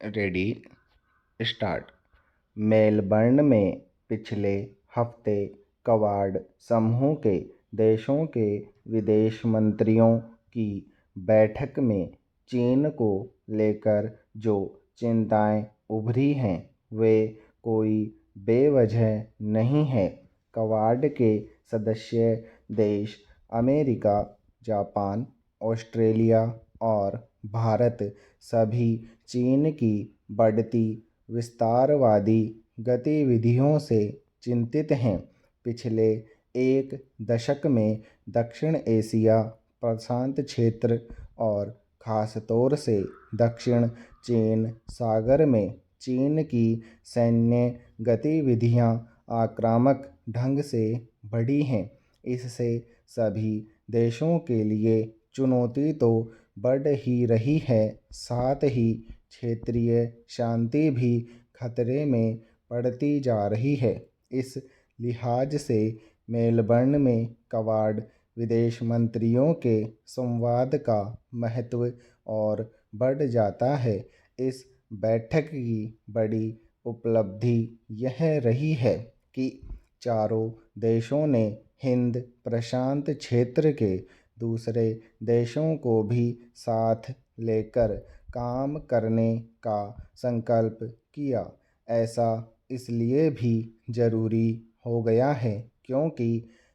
Ready start. Melbourne में पिछले हफ्ते क्वाड समूह के देशों के विदेश मंत्रियों की बैठक में चीन को लेकर जो चिंताएं उभरी हैं वे कोई बेवजह नहीं है। क्वाड के सदस्य देश अमेरिका, जापान, ऑस्ट्रेलिया और भारत सभी चीन की बढ़ती विस्तारवादी गतिविधियों से चिंतित हैं। पिछले एक दशक में दक्षिण एशिया प्रशांत क्षेत्र और खासतौर से दक्षिण चीन सागर में चीन की सैन्य गतिविधियां आक्रामक ढंग से बढ़ी हैं। इससे सभी देशों के लिए चुनौती तो बढ़ ही रही है, साथ ही क्षेत्रीय शांति भी खतरे में पड़ती जा रही है। इस लिहाज से मेलबर्न में क्वाड विदेश मंत्रियों के संवाद का महत्व और बढ़ जाता है। इस बैठक की बड़ी उपलब्धि यह रही है कि चारों देशों ने हिंद प्रशांत क्षेत्र के दूसरे देशों को भी साथ लेकर काम करने का संकल्प किया। ऐसा इसलिए भी ज़रूरी हो गया है क्योंकि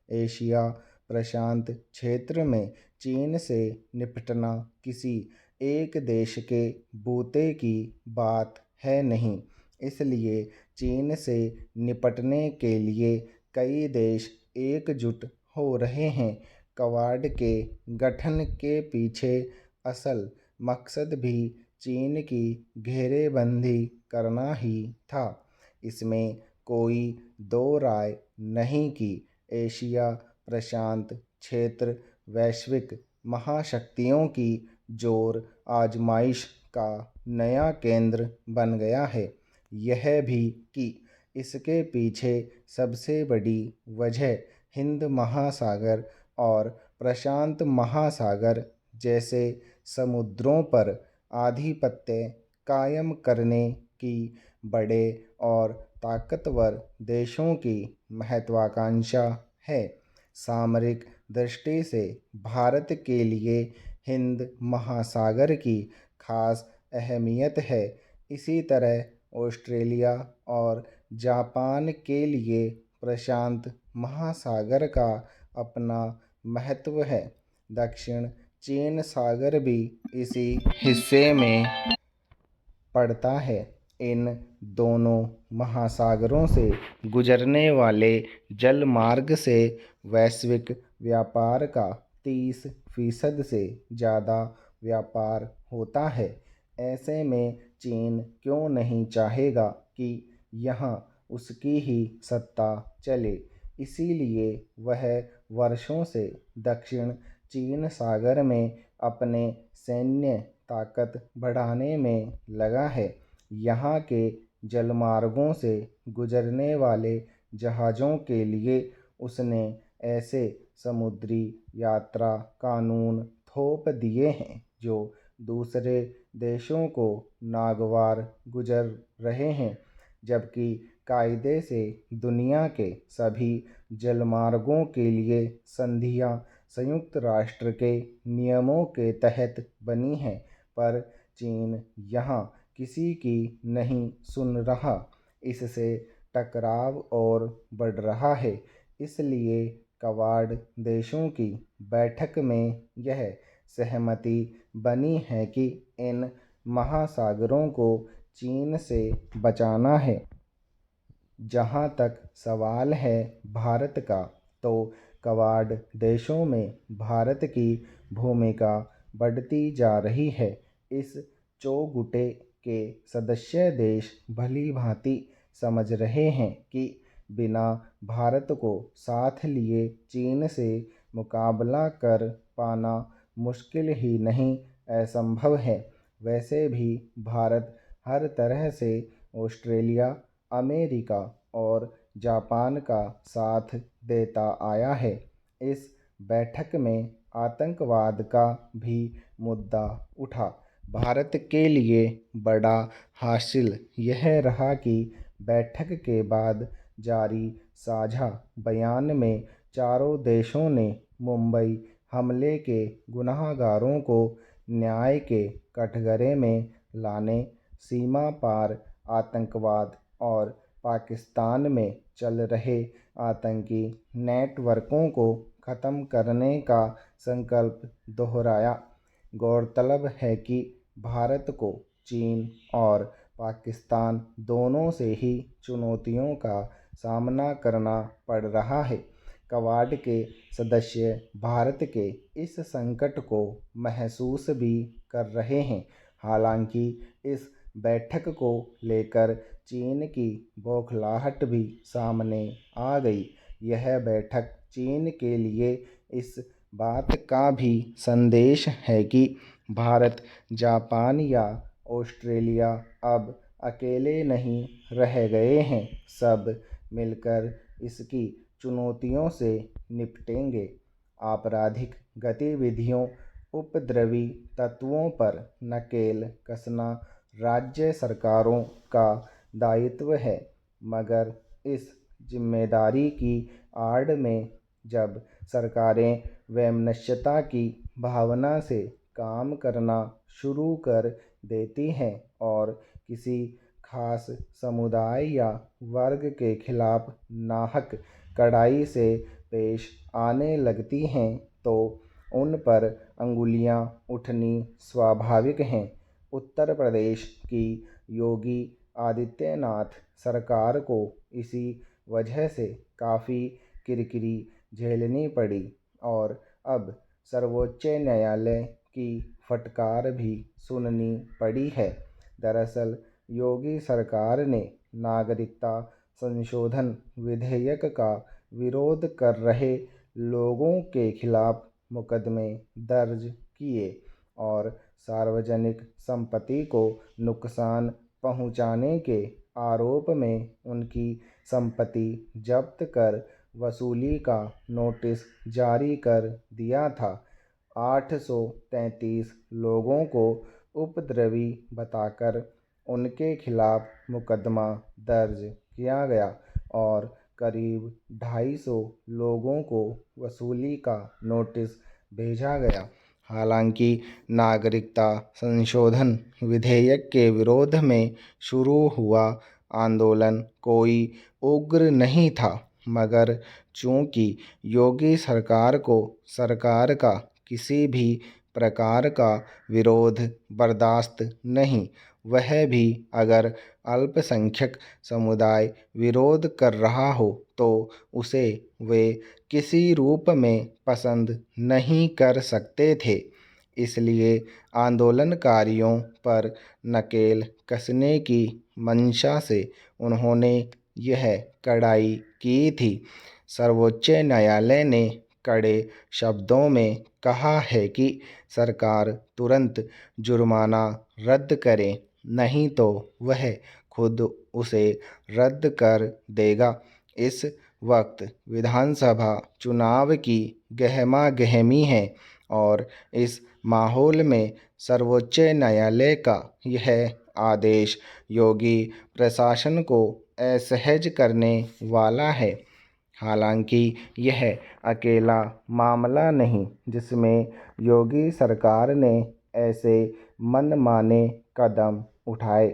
एशिया प्रशांत क्षेत्र में चीन से निपटना किसी एक देश के बूते की बात है नहीं। इसलिए चीन से निपटने के लिए कई देश एकजुट हो रहे हैं। क्वाड के गठन के पीछे असल मकसद भी चीन की घेरेबंदी करना ही था। इसमें कोई दो राय नहीं कि एशिया प्रशांत क्षेत्र वैश्विक महाशक्तियों की जोर आजमाइश का नया केंद्र बन गया है। यह भी कि इसके पीछे सबसे बड़ी वजह हिंद महासागर और प्रशांत महासागर जैसे समुद्रों पर आधिपत्य कायम करने की बड़े और ताकतवर देशों की महत्वाकांक्षा है। सामरिक दृष्टि से भारत के लिए हिंद महासागर की खास अहमियत है। इसी तरह ऑस्ट्रेलिया और जापान के लिए प्रशांत महासागर का अपना महत्व है। दक्षिण चीन सागर भी इसी हिस्से में पड़ता है। इन दोनों महासागरों से गुजरने वाले जल मार्ग से वैश्विक व्यापार का 30% से ज़्यादा व्यापार होता है। ऐसे में चीन क्यों नहीं चाहेगा कि यहाँ उसकी ही सत्ता चले। इसीलिए वह वर्षों से दक्षिण चीन सागर में अपने सैन्य ताकत बढ़ाने में लगा है। यहाँ के जलमार्गों से गुजरने वाले जहाज़ों के लिए उसने ऐसे समुद्री यात्रा कानून थोप दिए हैं जो दूसरे देशों को नागवार गुजर रहे हैं, जबकि कायदे से दुनिया के सभी जलमार्गों के लिए संधियां संयुक्त राष्ट्र के नियमों के तहत बनी हैं, पर चीन यहाँ किसी की नहीं सुन रहा। इससे टकराव और बढ़ रहा है। इसलिए क्वाड देशों की बैठक में यह सहमति बनी है कि इन महासागरों को चीन से बचाना है। जहाँ तक सवाल है भारत का, तो क्वाड देशों में भारत की भूमिका बढ़ती जा रही है। इस चौगुटे के सदस्य देश भली भांति समझ रहे हैं कि बिना भारत को साथ लिए चीन से मुकाबला कर पाना मुश्किल ही नहीं असंभव है। वैसे भी भारत हर तरह से ऑस्ट्रेलिया, अमेरिका और जापान का साथ देता आया है। इस बैठक में आतंकवाद का भी मुद्दा उठा। भारत के लिए बड़ा हासिल यह रहा कि बैठक के बाद जारी साझा बयान में चारों देशों ने मुंबई हमले के गुनहगारों को न्याय के कटघरे में लाने, सीमा पार आतंकवाद और पाकिस्तान में चल रहे आतंकी नेटवर्कों को खत्म करने का संकल्प दोहराया। गौरतलब है कि भारत को चीन और पाकिस्तान दोनों से ही चुनौतियों का सामना करना पड़ रहा है। क्वाड के सदस्य भारत के इस संकट को महसूस भी कर रहे हैं। हालांकि इस बैठक को लेकर चीन की बौखलाहट भी सामने आ गई। यह बैठक चीन के लिए इस बात का भी संदेश है कि भारत, जापान या ऑस्ट्रेलिया अब अकेले नहीं रह गए हैं, सब मिलकर इसकी चुनौतियों से निपटेंगे। आपराधिक गतिविधियों, उपद्रवी तत्वों पर नकेल कसना राज्य सरकारों का दायित्व है, मगर इस जिम्मेदारी की आड़ में जब सरकारें वैमनस्यता की भावना से काम करना शुरू कर देती हैं और किसी खास समुदाय या वर्ग के खिलाफ नाहक कड़ाई से पेश आने लगती हैं, तो उन पर अंगुलियां उठनी स्वाभाविक हैं। उत्तर प्रदेश की योगी आदित्यनाथ सरकार को इसी वजह से काफ़ी किरकिरी झेलनी पड़ी और अब सर्वोच्च न्यायालय की फटकार भी सुननी पड़ी है। दरअसल योगी सरकार ने नागरिकता संशोधन विधेयक का विरोध कर रहे लोगों के खिलाफ मुकदमे दर्ज किए और सार्वजनिक संपत्ति को नुकसान पहुंचाने के आरोप में उनकी संपत्ति जब्त कर वसूली का नोटिस जारी कर दिया था। 833 लोगों को उपद्रवी बताकर उनके खिलाफ मुकदमा दर्ज किया गया और करीब 250 लोगों को वसूली का नोटिस भेजा गया। हालांकि नागरिकता संशोधन विधेयक के विरोध में शुरू हुआ आंदोलन कोई उग्र नहीं था, मगर चूंकि योगी सरकार को सरकार का किसी भी प्रकार का विरोध बर्दाश्त नहीं, वह भी अगर अल्पसंख्यक समुदाय विरोध कर रहा हो तो उसे वे किसी रूप में पसंद नहीं कर सकते थे। इसलिए आंदोलनकारियों पर नकेल कसने की मंशा से उन्होंने यह कड़ाई की थी। सर्वोच्च न्यायालय ने कड़े शब्दों में कहा है कि सरकार तुरंत जुर्माना रद्द करे, नहीं तो वह खुद उसे रद्द कर देगा। इस वक्त विधानसभा चुनाव की गहमागहमी है और इस माहौल में सर्वोच्च न्यायालय का यह आदेश योगी प्रशासन को असहज करने वाला है। हालांकि यह अकेला मामला नहीं जिसमें योगी सरकार ने ऐसे मनमाने कदम उठाए।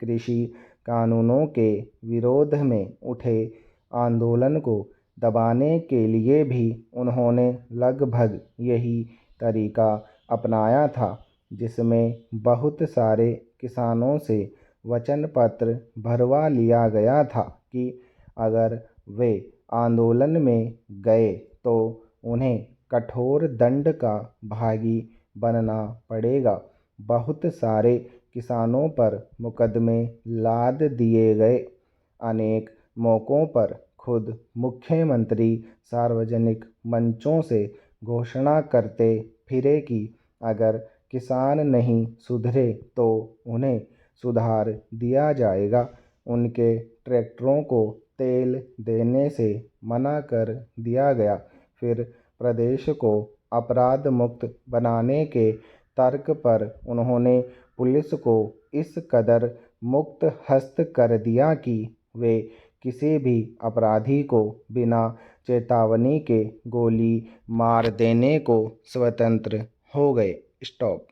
कृषि कानूनों के विरोध में उठे आंदोलन को दबाने के लिए भी उन्होंने लगभग यही तरीका अपनाया था, जिसमें बहुत सारे किसानों से वचन पत्र भरवा लिया गया था कि अगर वे आंदोलन में गए तो उन्हें कठोर दंड का भागी बनना पड़ेगा। बहुत सारे किसानों पर मुकदमे लाद दिए गए। अनेक मौक़ों पर खुद मुख्यमंत्री सार्वजनिक मंचों से घोषणा करते फिरे कि अगर किसान नहीं सुधरे तो उन्हें सुधार दिया जाएगा। उनके ट्रैक्टरों को तेल देने से मना कर दिया गया। फिर प्रदेश को अपराध मुक्त बनाने के तर्क पर उन्होंने पुलिस को इस कदर मुक्त हस्त कर दिया कि वे किसी भी अपराधी को बिना चेतावनी के गोली मार देने को स्वतंत्र हो गए। स्टॉप।